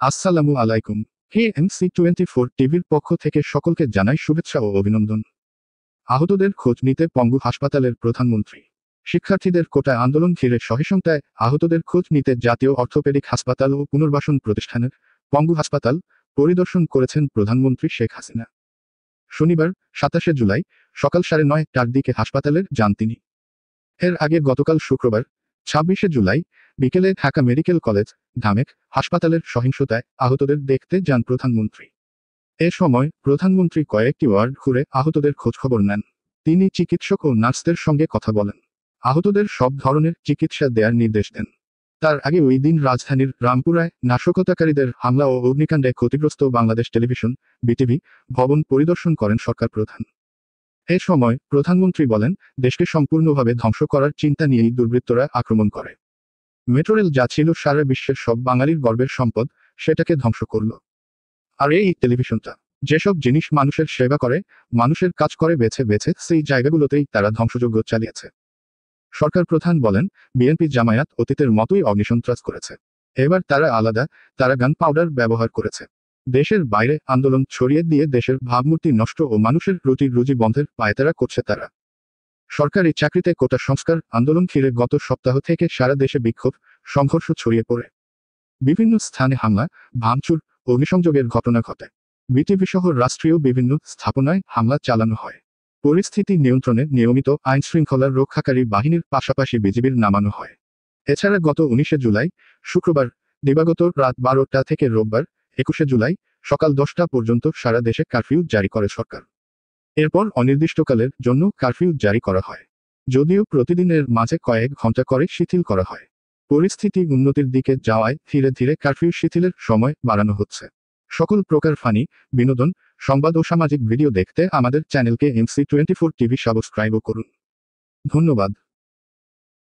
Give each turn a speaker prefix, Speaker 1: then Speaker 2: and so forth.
Speaker 1: আসসালামু আলাইকুম। KMC24 টিভির পক্ষ থেকে সকলকে জানাই শুভেচ্ছা ও অভিনন্দন। আহতদের খোঁজ নিতে পঙ্গু হাসপাতালের প্রধানমন্ত্রী। শিক্ষার্থীদের কোটা আন্দোলন ঘিরে সহিংসতায় আহতদের খোঁজ নিতে জাতীয় অর্থোপেডিক হাসপাতাল ও পুনর্বাসন প্রতিষ্ঠানের পঙ্গু হাসপাতাল পরিদর্শন করেছেন প্রধানমন্ত্রী শেখ হাসিনা। শনিবার ২৭শে জুলাই সকাল ৯:৩০টার দিকে হাসপাতালে যান তিনি। এর আগে গতকাল শুক্রবার ২৬শে জুলাই বিকেলে ঢাকা মেডিকেল কলেজ ঢামেক হাসপাতালের সহিংসতায় আহতদের দেখতে যান প্রধানমন্ত্রী। এ সময় প্রধানমন্ত্রী কয়েকটি ওয়ার্ড ঘুরে আহতদের খোঁজখবর নেন। তিনি চিকিৎসক ও নার্সদের সঙ্গে কথা বলেন। আহতদের সব ধরনের চিকিৎসা দেওয়ার নির্দেশ দেন। তার আগে ওই দিন রাজধানীর রামপুরায় নাশকতাকারীদের হামলা ও অগ্নিকাণ্ডে ক্ষতিগ্রস্ত বাংলাদেশ টেলিভিশন বিটিভি ভবন পরিদর্শন করেন সরকার প্রধান। এ সময় প্রধানমন্ত্রী বলেন, দেশকে সম্পূর্ণভাবে ধ্বংস করার চিন্তা নিয়েই দুর্বৃত্তরা আক্রমণ করে। মেট্রোরেল যা ছিল সারা বিশ্বের সব বাঙালির গর্বের সম্পদ, সেটাকে ধ্বংস করল। আর এই টেলিভিশনটা যেসব জিনিস মানুষের সেবা করে, মানুষের কাজ করে বেছে বেছে সেই জায়গাগুলোতেই তারা ধ্বংসযজ্ঞ চালিয়েছে। সরকার প্রধান বলেন, বিএনপি জামায়াত অতীতের মতোই অগ্নিসন্ত্রাস করেছে। এবার তারা আলাদা, তারা গান পাউডার ব্যবহার করেছে। দেশের বাইরে আন্দোলন ছড়িয়ে দিয়ে দেশের ভাবমূর্তি নষ্ট ও মানুষের রুজি বন্ধের পায়তারা করছে তারা। সরকারি চাকরিতে কোটা সংস্কার আন্দোলন ঘিরে গত সপ্তাহ থেকে সারা দেশে বিক্ষোভ সংঘর্ষ ছড়িয়ে পড়ে। বিভিন্ন স্থানে হামলা, ভাঙচুর, অগ্নিসংযোগের ঘটনা ঘটে। বিটিভি সহ রাষ্ট্রীয় বিভিন্ন স্থাপনায় হামলা চালানো হয়। পরিস্থিতি নিয়ন্ত্রণে নিয়মিত আইনশৃঙ্খলা রক্ষাকারী বাহিনীর পাশাপাশি বিজিবির নামানো হয়। এছাড়া গত ১৯শে জুলাই শুক্রবার দিবাগত রাত ১২টা থেকে রোববার ২১শে জুলাই সকাল ১০টা পর্যন্ত সারা দেশে কারফিউ জারি করে সরকার। এরপর অনির্দিষ্টকালের জন্য কারফিউ জারি করা হয়, যদিও প্রতিদিনের মাঝে কয়েক ঘন্টা করে শিথিল করা হয়। পরিস্থিতি উন্নতির দিকে যাওয়ায় ধীরে ধীরে কারফিউ শিথিলের সময় বাড়ানো হচ্ছে। সকল প্রকার ফানি, বিনোদন, সংবাদ ও সামাজিক ভিডিও দেখতে আমাদের চ্যানেলকে MC24 টিভি সাবস্ক্রাইব করুন। ধন্যবাদ।